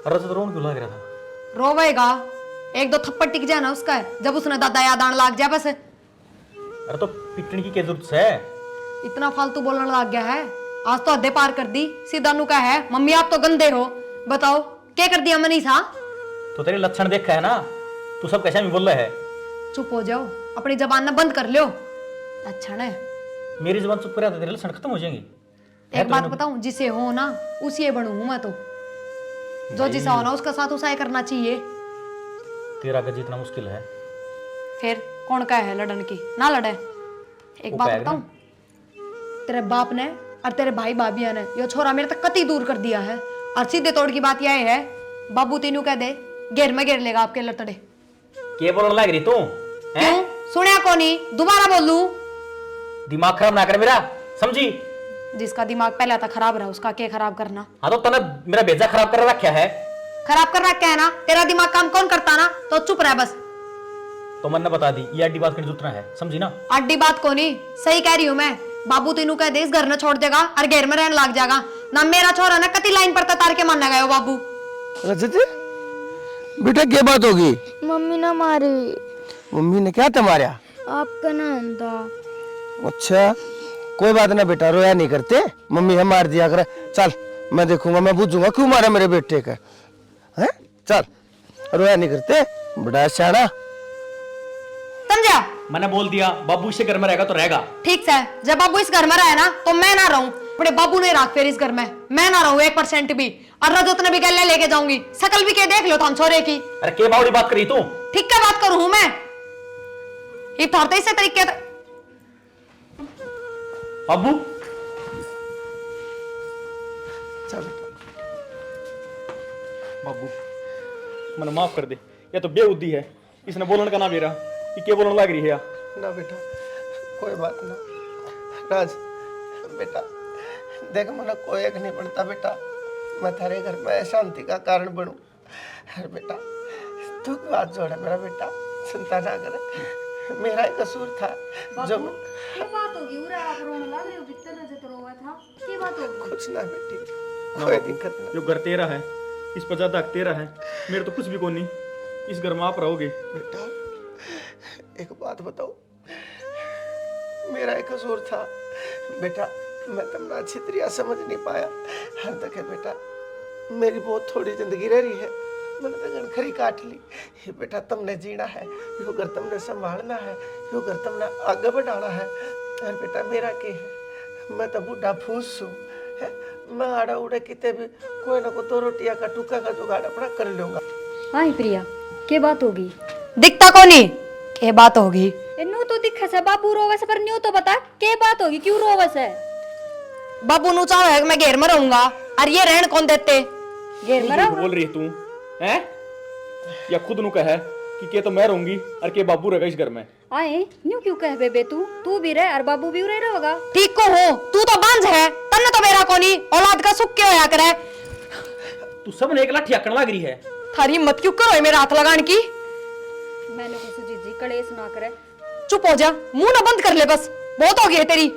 रजत रोन क्यों लग रहा था? रोवेगा, एक दो थप्पड़ टिक जाए ना उसका है, जब उसने दादा याद आने लग जाए बस। अरे तो पिटने की क्या जरूरत है? इतना फालतू बोलने लग गया है, आज तो हद्दे पार कर दी। सीधा नु का है मम्मी आप तो गंदे हो। बताओ क्या कर दिया मनीषा? तो तेरे लक्षण देखा है ना, तू सब कैसे भी बोल रहा है। चुप हो जाओ, अपनी जबान ना बंद कर लो। लक्षण है, मेरी जबान चुप कर, तेरे लक्षण खत्म हो जाएंगे। एक बात बताऊं, जिसे हो ना उसी बनूं मैं तो। जो जिसा हो ना उसका साथ उसा करना चाहिए। तेरा का जीतना मुश्किल है। फिर कौन का है लड़न की? ना लड़े। एक बात बताऊं, तेरे बाप ने और तेरे भाई भाभिया ने यो छोरा मेरे तक कति दूर कर दिया है। और सीधे तोड़ की बात यह है, बाबू तीनों कह दे घेर में घेर लेगा आपके लतड़े। क्या बोलने लग रही तू? क्यों सुनिया कोनी? दोबारा बोलूं? दिमाग खराब ना कर मेरा, समझी? जिसका दिमाग पहले था खराब रहा, उसका क्या खराब करना? हाँ तो तने मेरा भेजा खराब कर रखा है। खराब कर रखा है ना, तेरा दिमाग काम कौन करता ना, तो चुप रह बस। तो मैंने बता दी, ये अड्डी बात करने जुतना है, समझी ना? अड्डी बात को नहीं, सही कह रही हूँ मैं। बाबू तीनों कह दे इस घर में छोड़ देगा और घेर में रहने लग जाएगा ना। मेरा छोरा ना कति लाइन पर तार के मानने गए बाबू। रजत बेटा क्या बात होगी? मम्मी ना मारी। मम्मी ने क्या तुम्हारा? आपका नाम था। अच्छा कोई बात ना बेटा, रोया नहीं करते, मम्मी है मार दिया कर। चल मैं देखूंगा, मैं पूछूंगा क्यों मारा मेरे बेटे का है। चल रोया नहीं करते, बड़ा शाना। समझा? मैंने बोल दिया बाबू इसे घर में रहेगा तो रहेगा। ठीक है, जब बाबू इस घर में रहे ना तो मैं ना रहूं। अपने बाबू ने राख फिर इस घर में मैं ना रहूं 1% भी। और रजत ने भी गले लेके जाऊंगी। शकल भी के देख लो तुम छोरे की। अरे के बावड़ी बात करी तू? ठीक क्या बात करूं मैं? ये थोड़ते इसे तरीके बाबू चल बेटा। बाबू मैंने माफ कर दे, ये तो बेबुद्धि है। इसने बोलने का ना मेरा, ये क्या बोलने लग रही है? ना बेटा कोई बात ना। राज बेटा देख, मना कोई एक नहीं बनता बेटा, मैं थारे घर में शांति का कारण बनूं। अरे बेटा तू बात जोड़ा मेरा बेटा, चिंता ना करे, मेरा ही कसूर था। जो क्या बात होगी? उरे आप रोने लग रहे हो, कितने नजर रोया था, क्या बात होगी? कुछ ना बेटी, कोई दिक्कत ना। जो घर तेरा है, इस पर ज्यादा हक तेरा है, मेरे तो कुछ भी कोई नहीं। इस घर में आप रहोगे। बेटा एक बात बताओ, मेरा एक कसूर था बेटा, मैं तुमने अच्छी तरह समझ नहीं पाया। हर तक है बेटा, मेरी बहुत थोड़ी जिंदगी रह रही है, मैंने तो गणखरी काट ली। ये बेटा तुमने जीना है, यो घर तुमने संभालना है, यो घर तुमने आगे बढ़ाना है। अरे बेटा मेरा क्या है, मैं तो बूढ़ा फूस हूँ, मैं आड़ा उड़े कितने भी कोई ना कोई 2 रोटियां का टुका का जुगाड़ अपना कर लूंगा। हाँ प्रिया, क्या बात होगी? दिखता कोनी क्या बात होगी? इन्नो तो दिखा से बाबू रोवस, पर न्यू तो बता क्या बात होगी, क्यों रोवस है? बाबू नु चाहे मैं घेर में रहूंगा और ये रहन कौन देते? घेर में रहो। बोल रही है तू हैं? या खुद नु कह है कि के तो मैं रहूंगी और के बाबू रहेगा इस घर में? आए न्यू क्यों कह बेबे, तू भी रह और बाबू भी रह होगा। ठीक को हो, तू तो बांझ है, तन्ने तो मेरा कोनी औलाद का सुख क्यों होया करे? तू सब ने एक लाठी आकड़ लग रही है। थारी हिम्मत क्यों करो मेरा हाथ लगाने की? मैंने कुछ जीजी कलेश ना करे। चुप हो जा, मुंह ना बंद कर ले बस। बहुत हो गई है तेरी।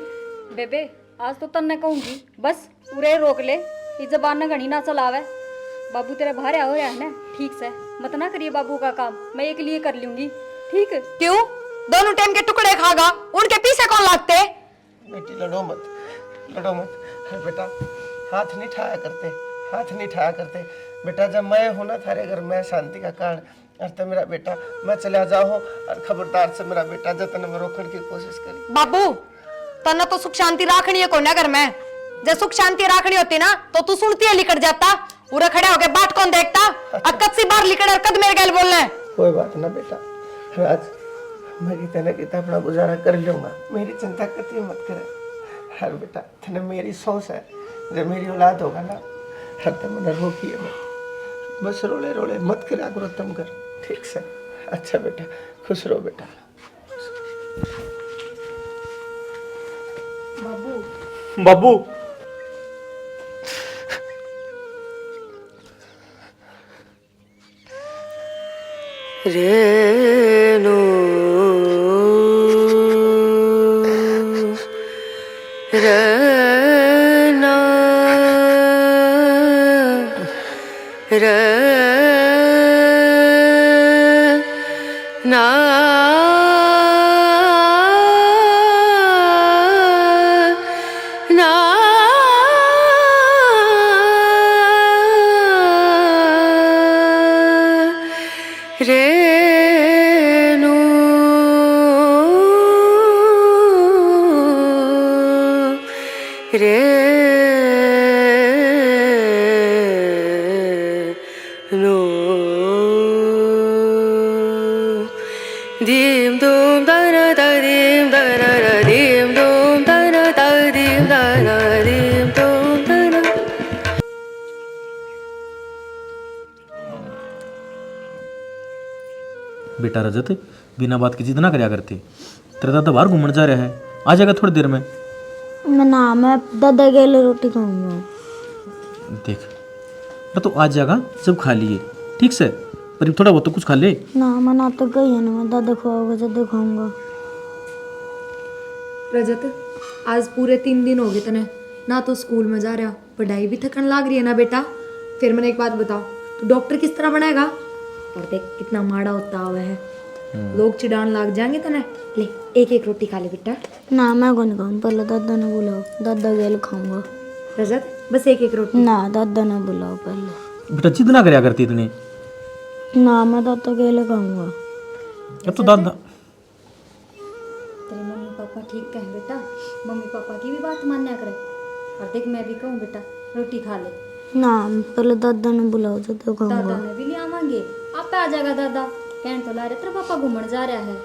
बेबे आज तो तन्ने कहूंगी, बस उरे रोक ले, ये जबान न घनी ना चलावे। बाबू तेरा भारे हो रहा है ना, ठीक से मत ना करिए बाबू का काम, मैं एक लिए कर लूंगी, ठीक। क्यों? दोनों टाइम के टुकड़े खागा, उनके पीछे कौन लागते? बेटी लड़ो मत, लड़ो मत। अरे बेटा हाथ नहीं ठाया करते, हाथ नहीं ठाया करते। बेटा जब मैं हूं ना थारे घर में शांति का कारण, और तो मेरा बेटा मैं चला जाऊँ और खबरदार से मेरा बेटा जतन में रोकने की कोशिश करी। बाबू तना तो सुख शांति राखनी है कोने घर में, जब सुख शांति राखनी होती ना तो तू सुनती है लिकट जाता, पूरा खड़े होके बाट कौन देखता? अक्कत सी बार लिकट और कद मेरे गैल बोलना है। कोई बात ना बेटा, राज मैं कितना न कितना अपना गुजारा कर लूंगा, मेरी चिंता कती मत करे। हर बेटा तने मेरी सोच है, जब मेरी औलाद होगा ना हर तब मैंने रोकिए मत, बस रोले रोले मत करा करो तुम कर, ठीक से? अच्छा बेटा खुश रहो बेटा। बाबू रेणु रना रना ना रेणु रेणु दीम दूम दना दा दीम दना दा दीम दूम दना दा दीम दना दीम दूम दना। बेटा रजत बिना बात की जिद ना करया करती, तेरा दादा बाहर घूमने जा रहा है, आ जाएगा थोड़ी देर में। मैं दादा के लिए रोटी खाऊंगा। देख तो आ जाएगा जब खा लिए, ठीक से? पर थोड़ा बहुत तो कुछ खा ले। ना मना तो गई है ना, मैं दादा खुआऊंगा जब खाऊंगा। रजत आज पूरे 3 दिन हो गए तने ना तो स्कूल में जा रहा, पढ़ाई भी थकन लाग रही है ना बेटा। फिर मैंने एक बात बताओ, तू डॉक्टर किस तरह बनेगा? और देख कितना माड़ा होता हुआ है, लोग चिढ़ान लाग जाएंगे तने। ले एक एक रोटी खा ले बेटा। ना मैं कौन खाऊं, पहले दादा ने बुलाओ, दादा के लिए खाऊंगा। रजत बस एक एक रोटी। ना दादा ने बुलाओ पहले। बेटा जिद ना करया करती इतनी। ना मैं दादा के लिए खाऊंगा। अब तो दादा तेरे मम्मी पापा ठीक कहें बेटा, मम्मी पापा की भी बात मान्या करे। और देख मैं भी कहूँ बेटा रोटी खा ले, ना पहले दादा ने बुलाओ जब दादा खाऊंगा। ने भी ले आवांगे, आप आ जाएगा दादा। कहने तो ला रहे तेरा पापा घूमने जा रहा है,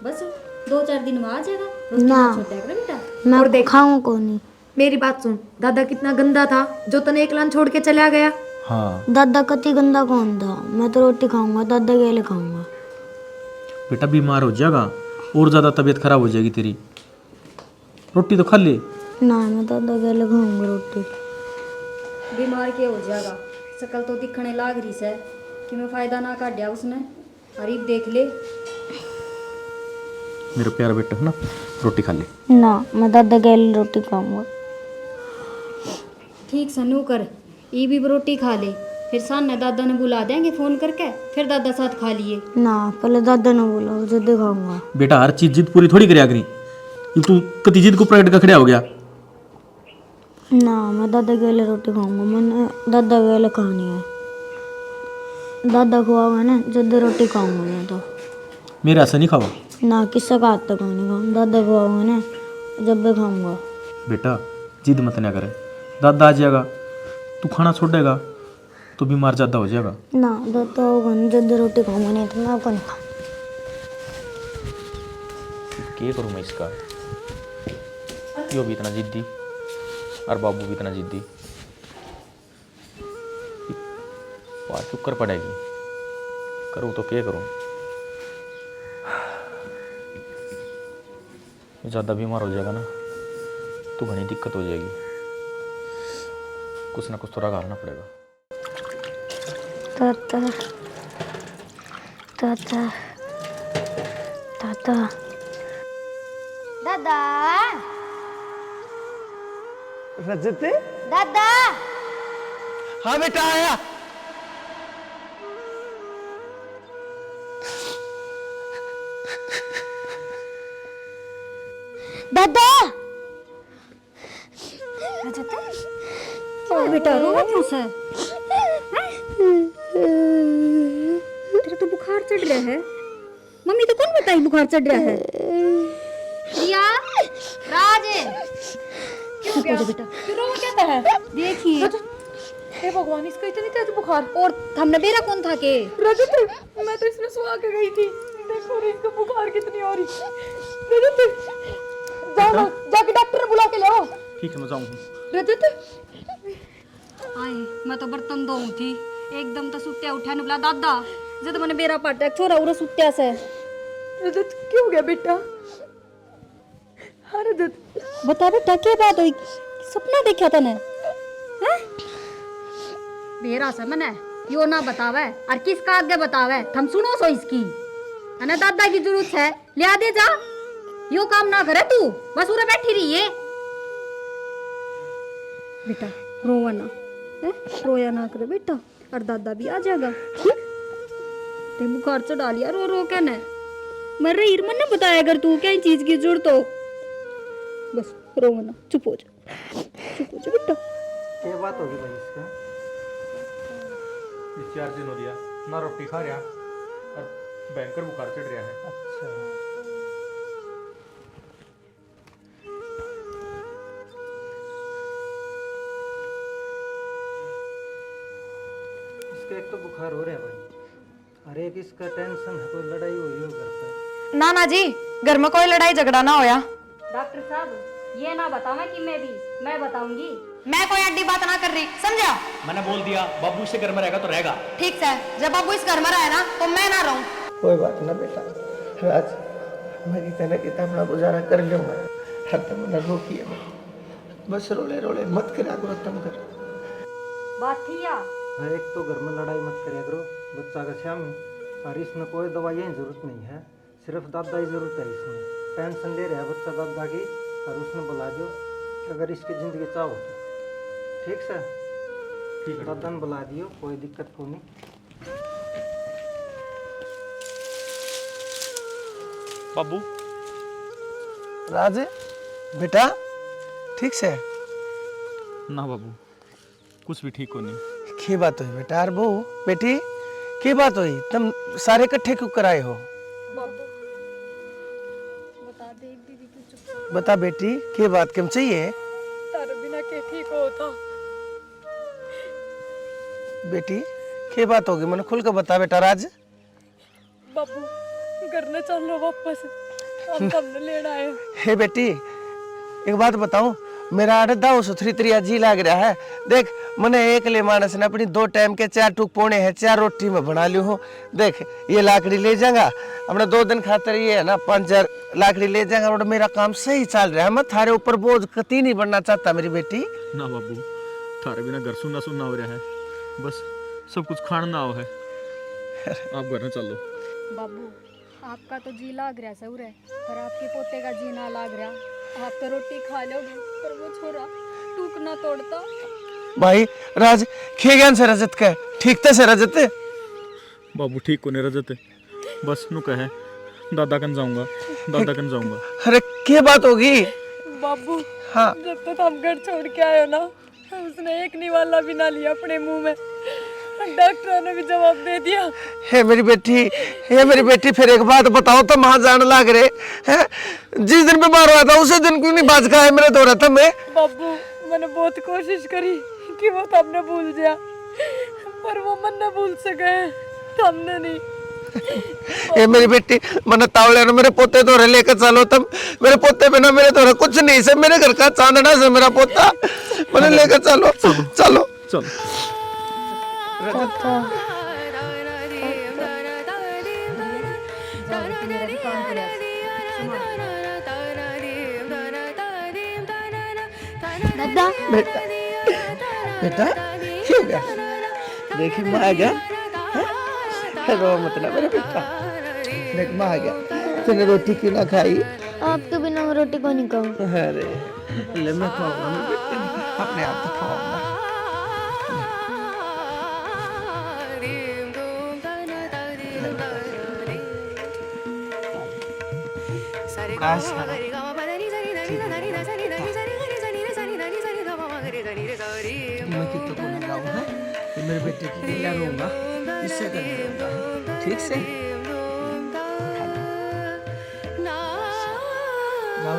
बस 2-4 दिन में आ जाएगा। रोटी ना। ना छोड़ कर बेटा। मैं खाऊं को नहीं। मेरी बात सुन, दादा कितना गंदा था जो तने एक लान छोड़ के चला गया। हाँ दादा कति गंदा कौन था, मैं तो रोटी खाऊंगा, दादा के लिए खाऊंगा। बेटा बीमार हो जाएगा और ज़्यादा तबीयत खराब हो जाएगी तेरी, रोटी तो खा ले। ना मैं दादा के लिए खाऊंगा रोटी। बीमार के हो जाएगा, शकल तो दिखने लाग रही से कि मैं फायदा ना काटिया उसने। अरे देख ले मेरा प्यारा बेटा है ना, रोटी खा ले। ना मैं दादा के लिए रोटी खाऊंगा। ठीक सनू कर, ये भी रोटी खा ले, फिर सामने दादा ने बुला देंगे फोन करके, फिर दादा साथ खा लिए। ना पहले दादा ने बुलाओ जब खाऊंगा। बेटा हर चीज जिद पूरी थोड़ी करया करी, ये तू कति जिद को प्रकट का खड़ा हो गया। ना मैं दादा के लिए रोटी खाऊंगा, मैंने दादा के लिए खानी है। दादा खुआओगे ना जब रोटी खाऊंगा मैं तो। मेरे हाथ से नहीं खावा। ना किसका हाथ तक नहीं खाऊंगा, दादा खुआओगे ना जब भी खाऊंगा। बेटा जिद मत ना करे, दादा आ जाएगा, तू खाना छोड़ेगा तो बीमार ज़्यादा हो जाएगा। ना दादा होगा ना जब रोटी खाऊंगा, नहीं तो मैं कौन खाऊं। क्या करूँ मैं इसका, यो भी इतना जिद्दी और बाबू भी इतना जिद्दी, बात चुप कर पड़ेगी, करूँ तो क्या करूँ। ज़्यादा बीमार हो जाएगा ना तो घनी दिक्कत हो जाएगी, कुछ ना कुछ थोड़ा घालना पड़ेगा। दादा दादा दादा दादा रजत दादा हाँ बेटा आया। दादा क्या है बेटा, रोवा क्यों से? तेरे तो बुखार चढ़ रहा है। मम्मी तो कौन बताई बुखार चढ़ रहा है? रिया, राज, क्या हो गया बेटा? रो क्या है? देखिए, हे भगवान, इसको इतनी तेज बुखार। और हमने बेरा कौन था के? रजत, मैं तो इसमें सुहा के गई थी। देखो रे इसको बुखार कितनी हो रही। रजत, जाओ जाके डॉक्टर बुला के लाओ। ठीक है मैं जाऊँ। रजत, आए, मैं तो बर्तन धोऊं थी, एकदम तो सुत्या उठा ने बोला दादा जब मैंने बेरा पाटा छोरा उरे सुत्या से। रजत क्यों हो गया बेटा? हाँ रजत, बता बेटा क्या बात हुई? सपना देखा तने? हैं? बेरा से मने यो ना बतावे और किसका आगे बतावे, थम सुनो सो इसकी। अने दादा की जरूरत है, लिया दे जा। यो काम ना करे तू, बस उरे बैठी रही है। बेटा रोवा ना, हैं? रोया ना करे बेटा, और दादा भी आ जाएगा। ते बुखार चढ़ा लिया रो रो के ने। मर रही मन ने बताया अगर तू क्या चीज की जरूरत हो। बस रोवा ना, चुप हो जा, चुप हो जा बेटा। क्या बात होगी भाई इसका? इस 4 दिन हो गया ना रोटी खा रहा और भयंकर बुखार चढ़ रहा है। अच्छा इसका एक तो बुखार हो रहा है भाई, और एक इसका टेंशन है, कोई लड़ाई हुई हो घर पे। ना ना जी, घर में कोई लड़ाई झगड़ा ना होया। डॉक्टर साहब ये ना बतावे कि मैं बताऊंगी। मैं कोई अड्डी बात ना कर रही, समझा? मैंने बोल दिया बाबू से घर में रहेगा तो रहेगा। ठीक है, जब बाबू इस घर में रहे ना तो मैं ना रहूं। कोई बात ना बेटा, राज मैं कितना कितना अपना गुजारा कर लूंगा। हर तुम न रोकिए मत, बस रोले रोले मत करा करो तुम कर। बात थी या एक तो घर में लड़ाई मत करिया करो बच्चा का श्यामी, और इसमें कोई दवाइयाँ की जरूरत नहीं है, सिर्फ दादा की जरूरत है। इसमें टेंशन ले रहा है बच्चा दादा की, और उसने बुला दो अगर इसकी ज़िंदगी चाहो तो। ठीक सर? ठीक है दादा ने बुला दियो, कोई दिक्कत को नहीं। बाबू राज बेटा ठीक से? ना बाबू कुछ भी ठीक हो नहीं। की बात हुई बेटा? और बहू बेटी की बात हुई? तुम सारे इकट्ठे क्यों कराए हो? बता बेटी की बात क्यों चाहिए? तारे बिना के ठीक हो था। बेटी की बात होगी, मैंने खुल कर बता बेटा। राज बाबू घर न चल लो वापस, हम सबने लेना है। हे बेटी एक बात बताऊं, मेरा आधा सुथरी तरिया जी लाग रहा है। देख मैंने एक ले मानस ने अपनी 2 टाइम के 4 टूक पौने हैं, 4 रोटी में बना ली हूँ। देख ये लाकड़ी ले जाऊंगा अपने 2 दिन खातर, ये है ना 5-4 लाकड़ी ले जाऊंगा और मेरा काम सही चल रहा है। मैं थारे ऊपर बोझ कती नहीं बनना चाहता मेरी बेटी। ना बाबू थारे बिना घर सुनना सुनना हो रहा है, बस सब कुछ खाना ना हो है। आप घर में चलो। बाबू आपका तो जी लाग रहा सऊर है, पर आपके पोते का जी ना लाग रहा। आप तो रोटी खा लोगे पर वो छोरा टूक ना तोड़ता। भाई राज खे ज्ञान से रजत का ठीक से रजत बाबू ठीक को नहीं रजत, बस नु कहे दादा कन जाऊंगा, दादा कन जाऊंगा। अरे क्या बात होगी? बाबू हाँ जब तक हम घर छोड़ के आए हो ना, उसने एक निवाला भी ना लिया अपने मुंह में। डॉक्टर ने भी जवाब दे दिया। हे मेरी बेटी फिर एक बात बताओ तो वहां जाने लग रहे हैं। जिस दिन बीमार हुआ था उसी दिन क्यों नहीं बाज खाया मेरे दो रहा था मैं? बाबू मैंने बहुत कोशिश करी कि वो तब ने भूल जाए, पर वो मन न भूल सके, हमने नहीं। ये मेरी बेटी मन तावले ने मेरे पोते तो लेकर चलो तुम। मेरे पोते बिना मेरे तो कुछ नहीं से, मेरे घर का चांदना से मेरा पोता मैंने लेकर चलो चलो चलो। दादा बेटा बेटा क्या हो गया? देखी माँ आ गया, रो मत ना मेरे बेटा। देख माँ आ गया, तूने रोटी क्यों ना खाई? आपके बिना मैं रोटी को नहीं खाऊं। अरे ले मैं खाऊंगा, मैं बेटे अपने आप तो खाऊंगा। बड़ा सारा मैं कितने को ना गाऊं है, तो मेरे बेटे की लीला रहूंगा, इससे कर दूंगा, ठीक से। जाओ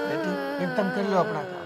बेटे, एकदम कर लो अपना काम।